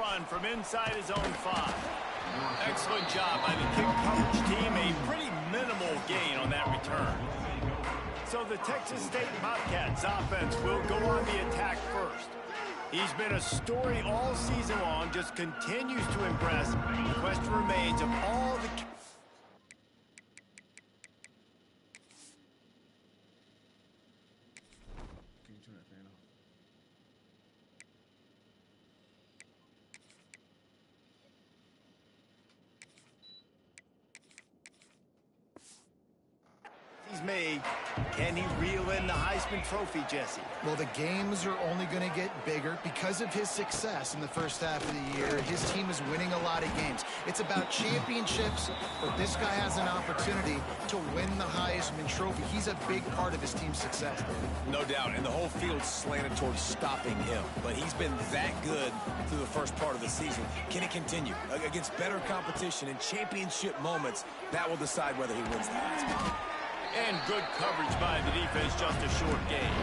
run from inside his own 5. Excellent job by the kick coverage team. A pretty minimal gain on that return. So the Texas State Bobcats offense will go on the attack first. He's been a story all season long, just continues to impress. The question remains of all the... he's made. Can he reel in the Heisman Trophy, Jesse? Well, the games are only going to get bigger because of his success in the first half of the year. His team is winning a lot of games. It's about championships, but this guy has an opportunity to win the Heisman Trophy. He's a big part of his team's success. No doubt, and the whole field's slanted towards stopping him. But he's been that good through the first part of the season. Can it continue? Against better competition and championship moments, that will decide whether he wins the Heisman. And good coverage by the defense, just a short game.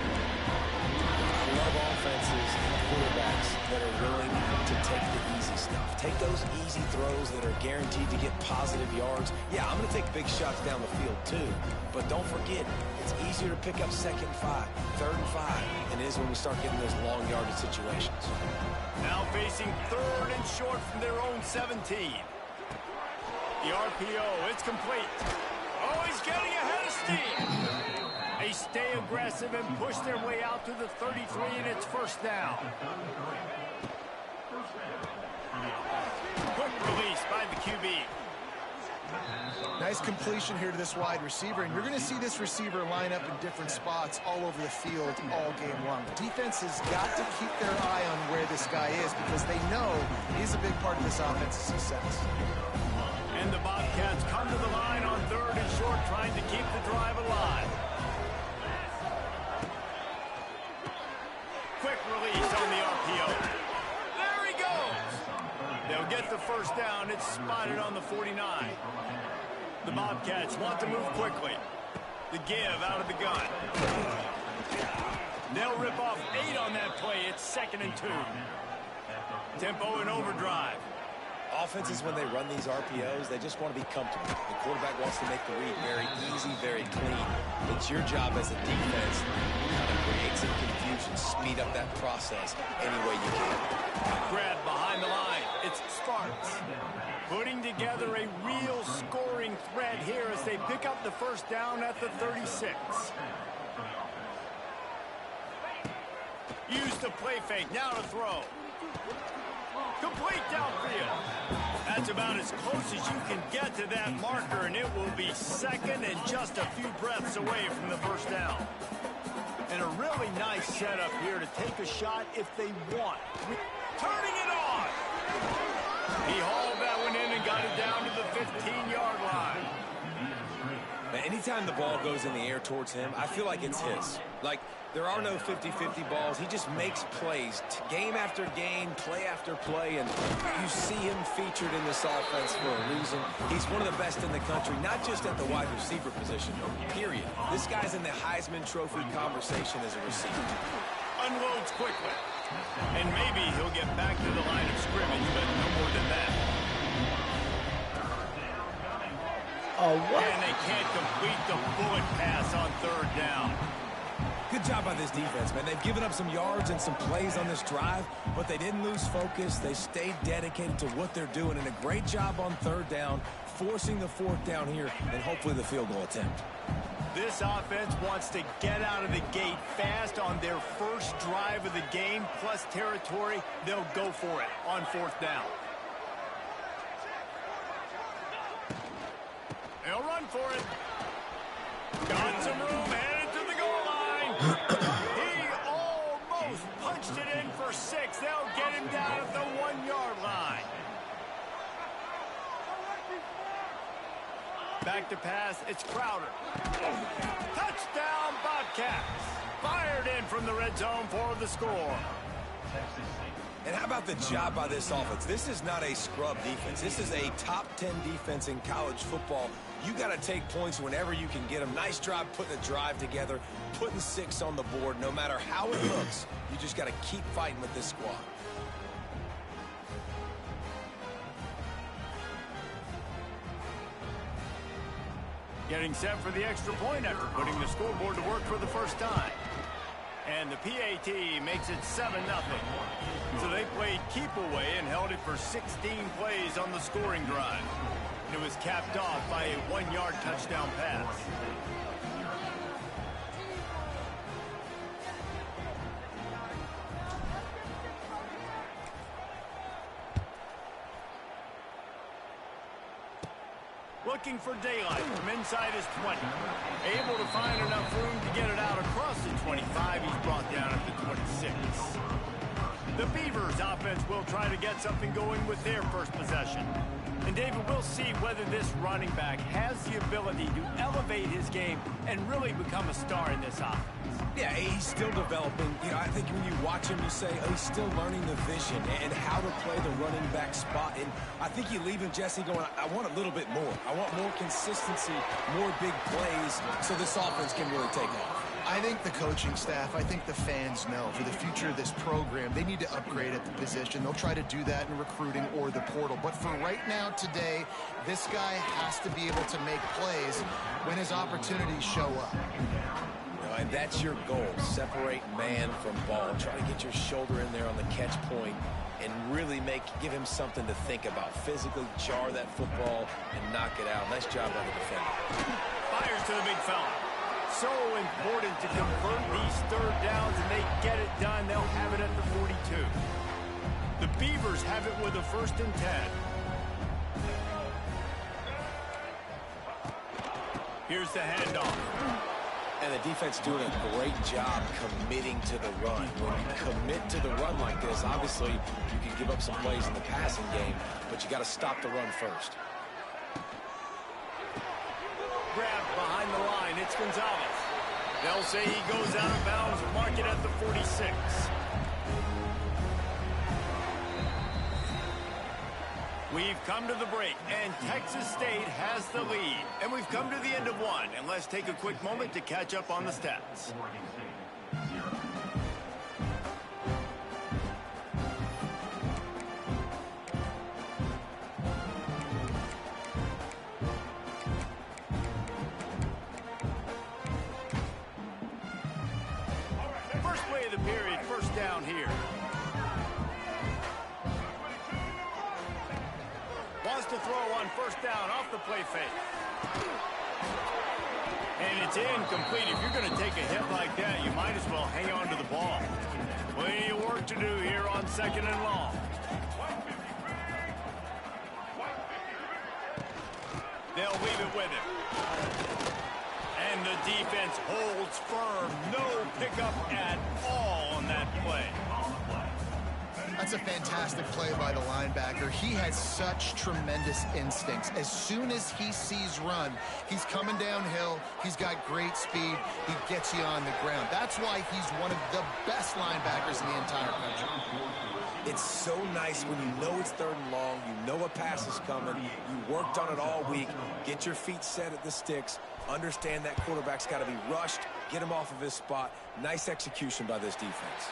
I love offenses and quarterbacks that are willing to take the easy stuff. Take those easy throws that are guaranteed to get positive yards. Yeah, I'm going to take big shots down the field too. But don't forget, it's easier to pick up 2nd and 5, 3rd and 5 than it is when we start getting those long yardage situations. Now facing 3rd and short from their own 17. The RPO, it's complete. Oh, he's getting ahead of steam. They stay aggressive and push their way out to the 33, and it's 1st down. Quick release by the QB. Nice completion here to this wide receiver, and you're going to see this receiver line up in different spots all over the field all game long. The defense has got to keep their eye on where this guy is because they know he's a big part of this offense's success. And the Bobcats come to the line on 3rd and short, trying to keep the drive alive. Quick release on the RPO. There he goes. They'll get the 1st down. It's spotted on the 49. The Bobcats want to move quickly. The give out of the gun. They'll rip off 8 on that play. It's 2nd and 2. Tempo and overdrive. Offenses, when they run these RPOs, they just want to be comfortable. The quarterback wants to make the read very easy, very clean. It's your job as a defense to kind of create some confusion, speed up that process any way you can. Grab behind the line. It's Sparks. Putting together a real scoring threat here as they pick up the 1st down at the 36. Use the play fake. Now to throw. Complete downfield. That's about as close as you can get to that marker, and it will be 2nd and just a few breaths away from the 1st down. And a really nice setup here to take a shot if they want. Turning it on. He hauled that one in and got it down to the 15-yard line. Now, anytime the ball goes in the air towards him, I feel like it's his. Like, there are no 50-50 balls. He just makes plays, game after game, play after play, and you see him featured in this offense for a reason. He's one of the best in the country, not just at the wide receiver position, period. This guy's in the Heisman Trophy conversation as a receiver. Unloads quickly. And maybe he'll get back to the line of scrimmage, but no more than that. Oh, what? And they can't complete the bullet pass on 3rd down. Good job by this defense, man. They've given up some yards and some plays on this drive, but they didn't lose focus. They stayed dedicated to what they're doing, and a great job on 3rd down, forcing the 4th down here, and hopefully the field goal attempt. This offense wants to get out of the gate fast on their first drive of the game, plus territory. They'll go for it on 4th down. They'll run for it. Got some room, headed to the goal line. He almost punched it in for 6. They'll get him down at the 1-yard line. Back to pass, it's Crowder. Touchdown, Bobcats. Fired in from the red zone for the score. And how about the job by this offense? This is not a scrub defense. This is a top 10 defense in college football. You got to take points whenever you can get them. Nice job putting a drive together, putting 6 on the board. No matter how it looks, you just got to keep fighting with this squad. Getting set for the extra point after putting the scoreboard to work for the first time. And the PAT makes it 7-0. So they played keep away and held it for 16 plays on the scoring drive. It was capped off by a 1-yard touchdown pass. Looking for daylight from inside his 20. Able to find enough room to get it out across the 25. He's brought down at the 26. The Beavers offense will try to get something going with their first possession. And David, we'll see whether this running back has the ability to elevate his game and really become a star in this offense. Yeah, he's still developing. You know, I think when you watch him, you say, oh, he's still learning the vision and how to play the running back spot. And I think you leave him, Jesse, going, I want a little bit more. I want more consistency, more big plays, so this offense can really take off. I think the coaching staff, I think the fans know for the future of this program, they need to upgrade at the position. They'll try to do that in recruiting or the portal. But for right now, today, this guy has to be able to make plays when his opportunities show up. And that's your goal. Separate man from ball. Try to get your shoulder in there on the catch point and really give him something to think about. Physically jar that football and knock it out. Nice job by the defender. Fires to the big fella. So important to convert these third downs, and they get it done. They'll have it at the 42. The Beavers have it with a 1st and 10. Here's the handoff. And the defense doing a great job committing to the run. When you commit to the run like this, obviously you can give up some plays in the passing game, but you got to stop the run first. Grab behind the line. It's Gonzalez. They'll say he goes out of bounds and mark it at the 46. We've come to the break, and Texas State has the lead. And we've come to the end of one. And let's take a quick moment to catch up on the stats. First play of the period, first down here. Wants to throw on first down off the play fake. And it's incomplete. If you're going to take a hit like that, you might as well hang on to the ball. Plenty of work to do here on 2nd and long. They'll leave it with him. And the defense holds firm. No pickup at all on that play. That's a fantastic play by the linebacker. He has such tremendous instincts. As soon as he sees run, he's coming downhill. He's got great speed. He gets you on the ground. That's why he's one of the best linebackers in the entire country. It's so nice when you know it's 3rd and long, you know a pass is coming, you worked on it all week, get your feet set at the sticks, understand that quarterback's got to be rushed, get him off of his spot. Nice execution by this defense.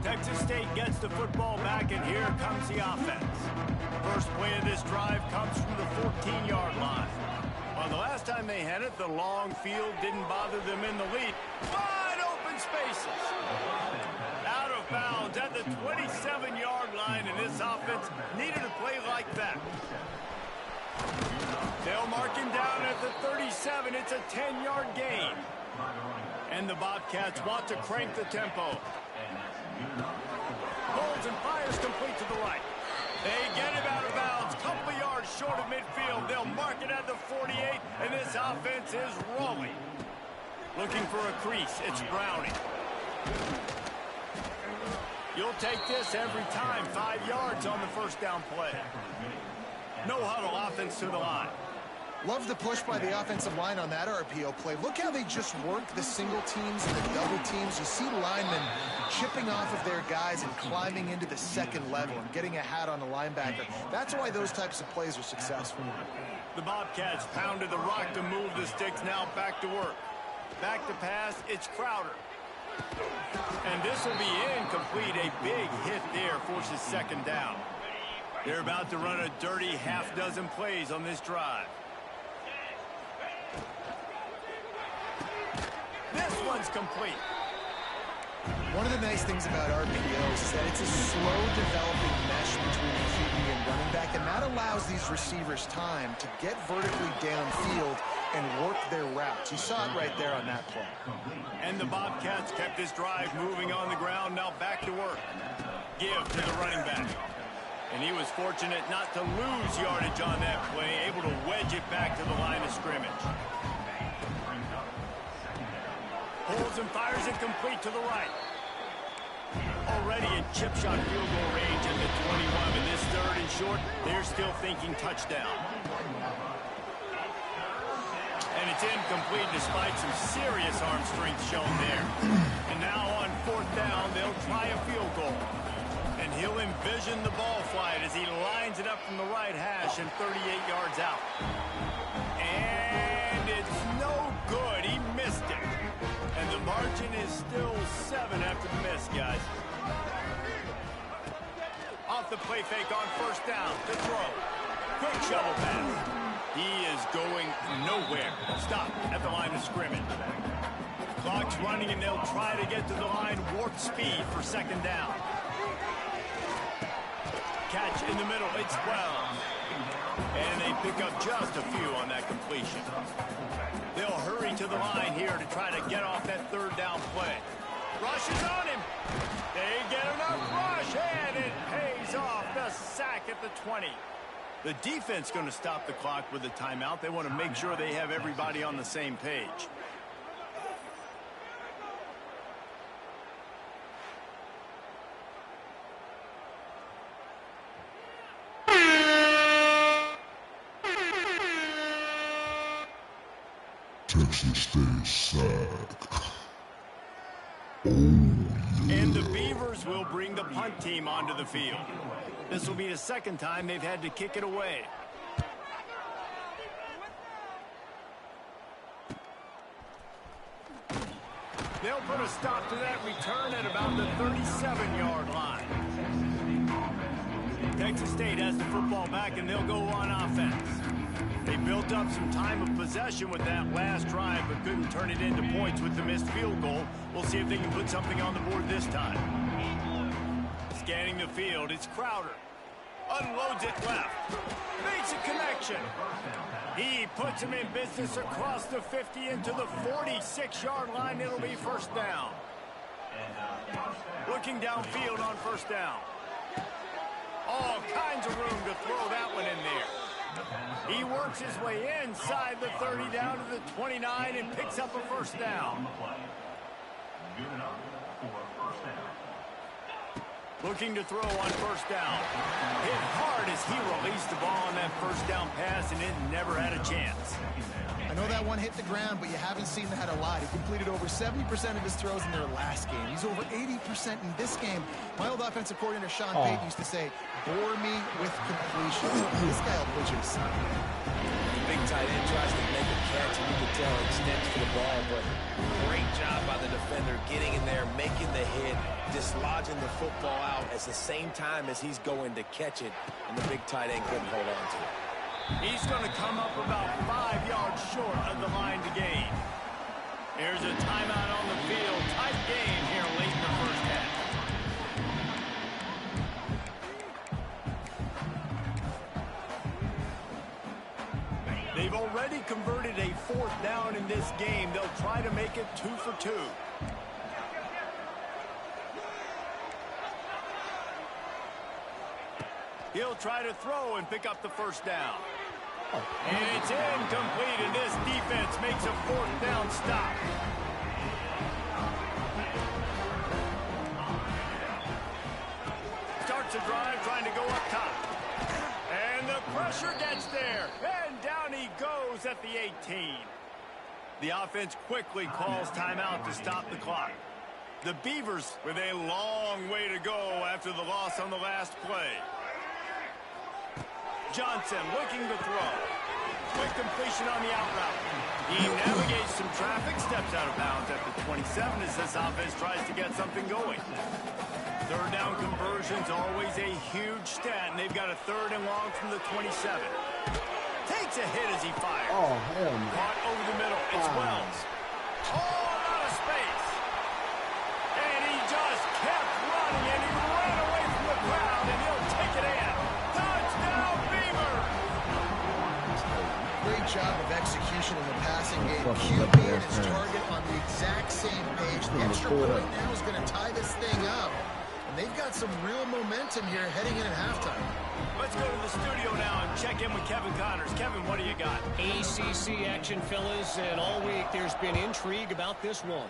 Texas State gets the football back, and here comes the offense. First play of this drive comes from the 14-yard line. Well, the last time they had it, the long field didn't bother them in the lead. Wide open spaces. Out of bounds at the 27-yard line, and this offense needed a play like that. They'll mark him down at the 37. It's a 10-yard gain. And the Bobcats want to crank the tempo. Holds and fires complete to the right. They get him out of bounds. Couple yards short of midfield. They'll mark it at the 48, and this offense is rolling. Looking for a crease. It's Browning. You'll take this every time. 5 yards on the first down play. No huddle offense to the line. Love the push by the offensive line on that RPO play. Look how they just work the single teams and the double teams. You see linemen chipping off of their guys and climbing into the second level and getting a hat on the linebacker. That's why those types of plays are successful. The Bobcats pounded the rock to move the sticks. Now back to work. Back to pass. It's Crowder. And this will be incomplete. A big hit there forces 2nd down. They're about to run a dirty half-dozen plays on this drive. This one's complete. One of the nice things about RPOs is that it's a slow developing mesh between the QB and running back, and that allows these receivers time to get vertically downfield and work their routes. You saw it right there on that play. And the Bobcats kept this drive moving on the ground. Now back to work. Give to the running back. And he was fortunate not to lose yardage on that play, able to wedge it back to the line of scrimmage. Pulls and fires it complete to the right. Already in chip shot field goal range at the 21. In this third and short, they're still thinking touchdown. And it's incomplete despite some serious arm strength shown there. And now on fourth down, they'll try a field goal. And he'll envision the ball flight as he lines it up from the right hash and 38 yards out. And it's no good. He missed it. And the margin is still 7 after the miss, guys. Off the play fake on first down to throw. Quick shovel pass. He is going nowhere. Stop at the line of scrimmage. Clock's running, and they'll try to get to the line warp speed for second down. Catch in the middle. It's 12. And they pick up just a few on that completion. They'll hurry to the line here to try to get off that third down play. Rush is on him. They get enough rush, and it pays off. The sack at the 20. The defense going to stop the clock with a timeout. They want to make sure they have everybody on the same page. Texas State sack. Oh, yeah. And the Beavers will bring the punt team onto the field. This will be the second time they've had to kick it away. They'll put a stop to that return at about the 37-yard line. Texas State has the football back, and they'll go on offense. They built up some time of possession with that last drive, but couldn't turn it into points with the missed field goal. We'll see if they can put something on the board this time. Scanning the field, it's Crowder. Unloads it left. Makes a connection. He puts him in business across the 50 into the 46-yard line. It'll be first down. Looking downfield on first down. All kinds of room to throw that one in there. He works his way inside the 30 down to the 29 and picks up a first down. Looking to throw on first down. Hit hard as he released the ball on that first down pass, and it never had a chance. I know that one hit the ground, but you haven't seen that a lot. He completed over 70% of his throws in their last game. He's over 80% in this game. My old offensive coordinator, Sean Payton, used to say, bore me with completions. This guy will put you aside. The big tight end tries to make a catch, and you can tell it extends for the ball, but great job by the defender getting in there, making the hit, dislodging the football out at the same time as he's going to catch it, and the big tight end couldn't hold on to it. He's going to come up about 5 yards short of the line to gain. Here's a timeout on the field. Tight game here late in the first half. They've already converted a fourth down in this game. They'll try to make it 2 for 2. He'll try to throw and pick up the first down. And it's incomplete, and this defense makes a fourth down stop. Starts a drive trying to go up top. And the pressure gets there. And down he goes at the 18. The offense quickly calls timeout to stop the clock. The Beavers with a long way to go after the loss on the last play. Johnson looking to throw. Quick completion on the out route. He navigates some traffic, steps out of bounds at the 27 as this offense tries to get something going. Third down conversion's always a huge stat, and they've got a 3rd and long from the 27. Takes a hit as he fires. Oh, hell no. Caught over the middle. It's Wells. All out of space. And he just kept running, and he ran away from the crowd, and he'll take it in. Touchdown, Beaver! Great job of execution in the passing game. QB and his target on the exact same page. The extra point now is going to tie this thing up. And they've got some real momentum here heading in at halftime. Let's go to the studio now and check in with Kevin Connors. Kevin, what do you got? ACC action, fellas, and all week there's been intrigue about this one.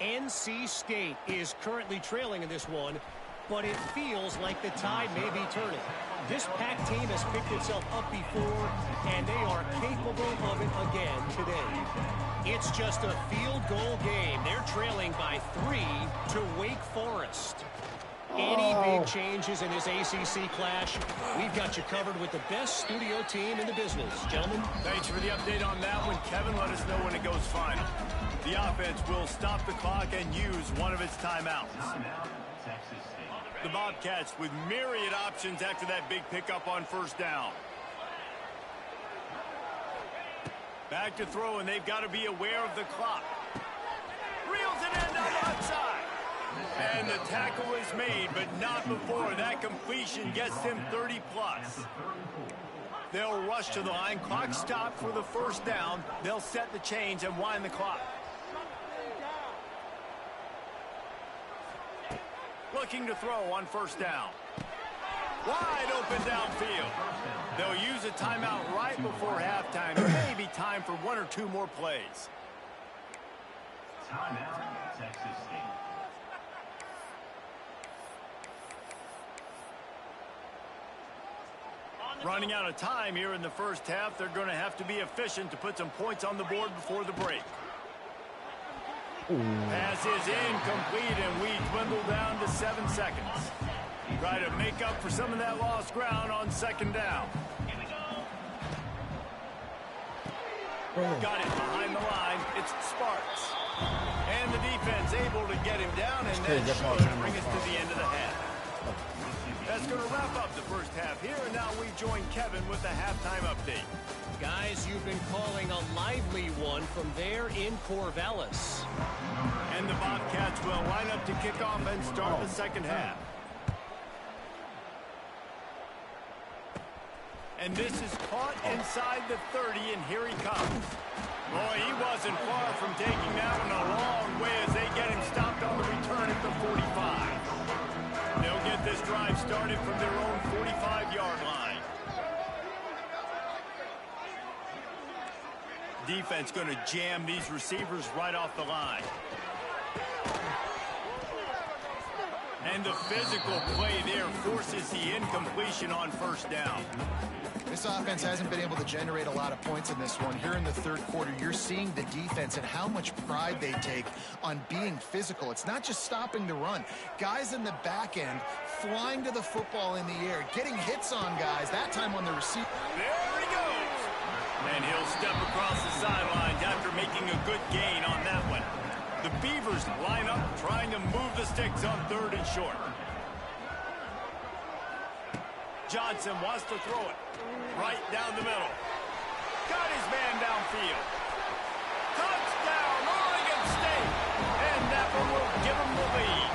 NC State is currently trailing in this one, but it feels like the tide may be turning. This Pac team has picked itself up before, and they are capable of it again today. It's just a field goal game. They're trailing by 3 to Wake Forest. Any big changes in this ACC clash, we've got you covered with the best studio team in the business. Gentlemen. Thanks for the update on that one. Kevin, let us know when it goes final. The offense will stop the clock and use one of its timeouts. The Bobcats with myriad options after that big pickup on 1st down. Back to throw, and they've got to be aware of the clock. Reels it in down the outside. And the tackle is made, but not before that completion gets him 30+. They'll rush to the line. Clock stopped for the 1st down. They'll set the chains and wind the clock. Looking to throw on 1st down. Wide open downfield. They'll use a timeout right before halftime. There may be time for 1 or 2 more plays. Timeout, Texas State. Running out of time here in the 1st half. They're going to have to be efficient to put some points on the board before the break. Pass is incomplete, and we dwindle down to 7 seconds. Try to make up for some of that lost ground on 2nd down. Got it behind the line. It's Sparks. And the defense able to get him down, and that should bring us to the end of the half. That's going to wrap up the 1st half here, and now we join Kevin with the halftime update. Guys, you've been calling a lively one from there in Corvallis. And the Bobcats will line up to kick off and start the 2nd half. And this is caught inside the 30, and here he comes. Boy, he wasn't far from taking that one a long way as they get him stopped on the return at the 45. They'll get this drive started from their own 45-yard line. Defense going to jam these receivers right off the line. And the physical play there forces the incompletion on 1st down. This offense hasn't been able to generate a lot of points in this one. Here in the 3rd quarter, you're seeing the defense and how much pride they take on being physical. It's not just stopping the run. Guys in the back end flying to the football in the air, getting hits on guys, that time on the receiver. There he goes. And he'll step across the sidelines after making a good gain on that one. The Beavers line up trying to move the sticks on 3rd and short. Johnson wants to throw it right down the middle. Got his man downfield. Touchdown, Oregon State. And that one will give him the lead.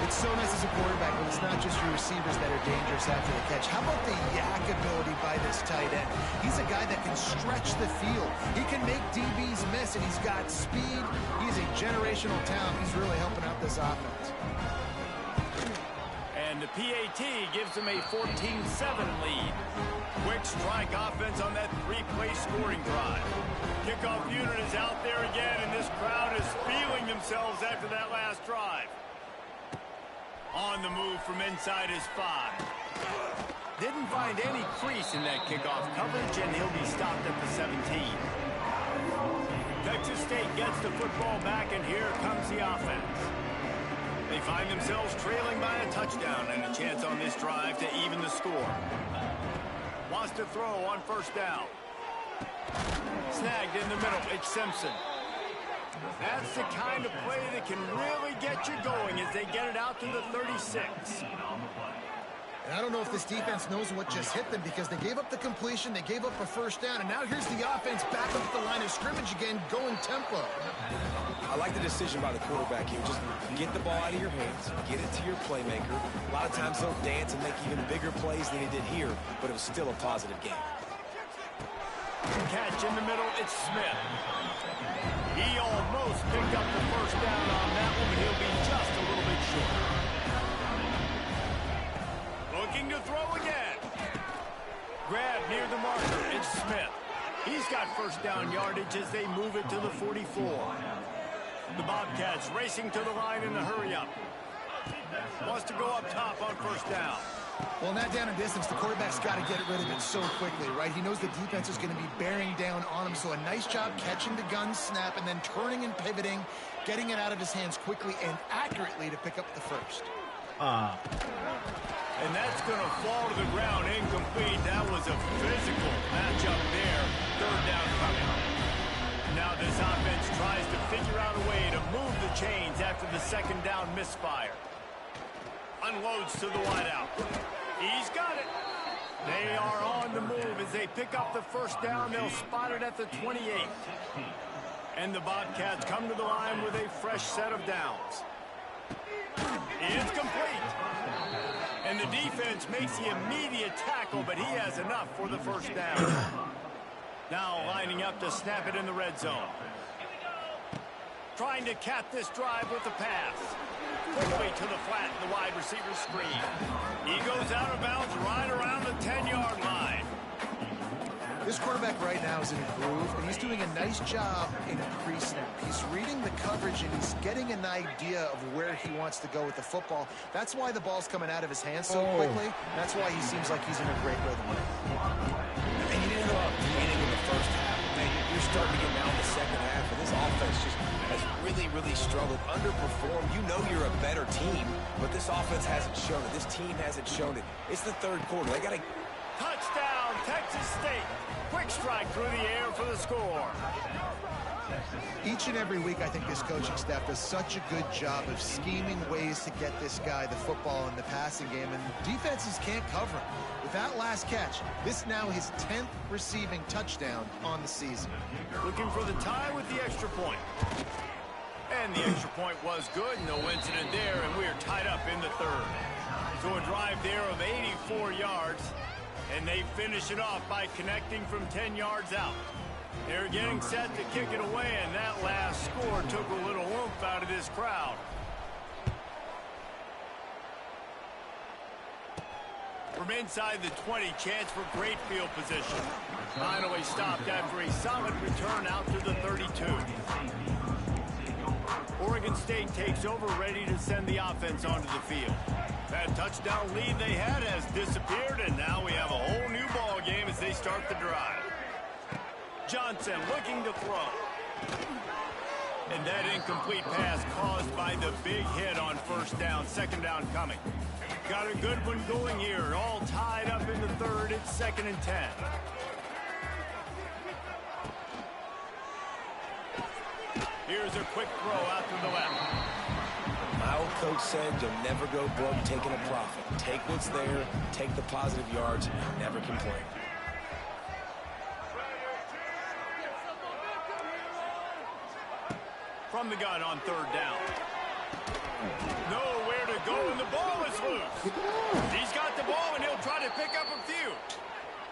It's so nice as a quarterback, but it's not just your receivers that are dangerous after the catch. How about the yak ability by this tight end? He's a guy that can stretch the field. He can make DBs miss, and he's got speed. He's a generational talent. He's really helping out this offense. And the PAT gives them a 14-7 lead. Quick strike offense on that 3-play scoring drive. Kickoff unit is out there again, and this crowd is feeling themselves after that last drive. On the move from inside his 5. Didn't find any crease in that kickoff coverage, and he'll be stopped at the 17. Texas State gets the football back, and here comes the offense. They find themselves trailing by a touchdown and a chance on this drive to even the score. Wants to throw on 1st down. Snagged in the middle. It's Simpson. That's the kind of play that can really get you going as they get it out to the 36. And I don't know if this defense knows what just hit them because they gave up the completion, they gave up a first down, and now here's the offense back up the line of scrimmage again, going tempo. I like the decision by the quarterback here. Just get the ball out of your hands, get it to your playmaker. A lot of times they'll dance and make even bigger plays than he did here, but it was still a positive game. Catch in the middle, it's Smith. He almost picked up the first down on that one, but he'll be just a little bit short. Looking to throw again. Grab near the marker, it's Smith. He's got first down yardage as they move it to the 44. The Bobcats racing to the line in a hurry-up. Wants to go up top on first down. Well, not down in distance, the quarterback's got to get rid of it so quickly, right? He knows the defense is going to be bearing down on him, so a nice job catching the gun snap and then turning and pivoting, getting it out of his hands quickly and accurately to pick up the first. And that's going to fall to the ground incomplete. That was a physical matchup there. Third down coming. Now this offense tries to figure out a way to move the chains after the second down misfire. Unloads to the wideout. He's got it. They are on the move as they pick up the first down. They'll spot it at the 28. And the Bobcats come to the line with a fresh set of downs. It's complete. And the defense makes the immediate tackle, but he has enough for the first down. Now lining up to snap it in the red zone. Trying to cap this drive with the pass. Quickly to the flat, the wide receiver screen. He goes out of bounds right around the 10-yard line. This quarterback right now is in a groove, and he's doing a nice job in increasing it. He's reading the coverage, and he's getting an idea of where he wants to go with the football. That's why the ball's coming out of his hands so quickly. That's why he seems like he's in a great rhythm. And you didn't know beginning in the first half. Man, you're starting to get now in the second half, and this offense just has really struggled, underperformed. You know you're a better team, but this offense hasn't shown it. This team hasn't shown it. It's the third quarter. They got to... Touchdown, Texas State. Quick strike through the air for the score. Each and every week, I think this coaching staff does such a good job of scheming ways to get this guy the football in the passing game, and defenses can't cover him. With that last catch, this now his 10th receiving touchdown on the season. Looking for the tie with the extra point. And the extra point was good. No incident there, and we are tied up in the third. So a drive there of 84 yards. And they finish it off by connecting from 10 yards out. They're getting set to kick it away, and that last score took a little oomph out of this crowd. From inside the 20, chance for great field position. Finally stopped after a solid return out to the 32. Oregon State takes over, ready to send the offense onto the field. That touchdown lead they had has disappeared, and now we have a whole new ball game as they start the drive. Johnson looking to throw. And that incomplete pass caused by the big hit on first down. Second down coming. Got a good one going here. All tied up in the third. It's 2nd and 10. Here's a quick throw out to the left. My old coach said you'll never go broke taking a profit. Take what's there, take the positive yards, and never complain. From the gun on third down. Nowhere to go, and the ball is loose. He's got the ball, and he'll try to pick up a few.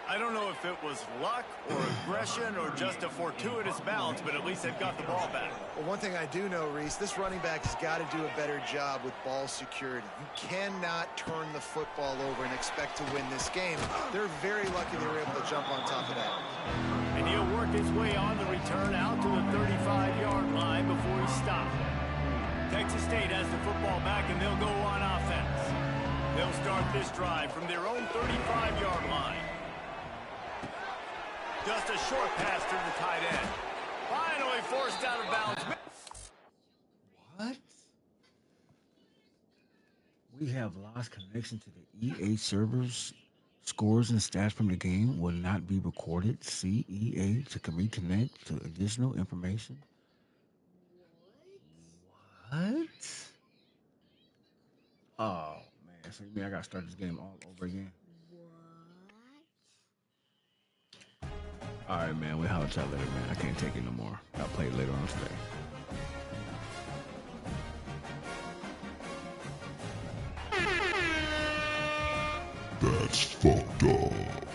I don't know if it was luck or aggression or just a fortuitous bounce, but at least they've got the ball back. Well, one thing I do know, Reese, this running back has got to do a better job with ball security. You cannot turn the football over and expect to win this game. They're very lucky they were able to jump on top of that. And he'll work his way on the return out to the 35-yard line before he stopped. Texas State has the football back, and they'll go on offense. They'll start this drive from their own 35-yard line. Just a short pass to the tight end. Finally forced out of bounds. What? We have lost connection to the EA servers. Scores and stats from the game will not be recorded. See EA to reconnect to additional information. What? Oh, man. So you mean I got to start this game all over again? All right, man. We'll holler at y'all later, man. I can't take it no more. I'll play it later on today. That's fucked up.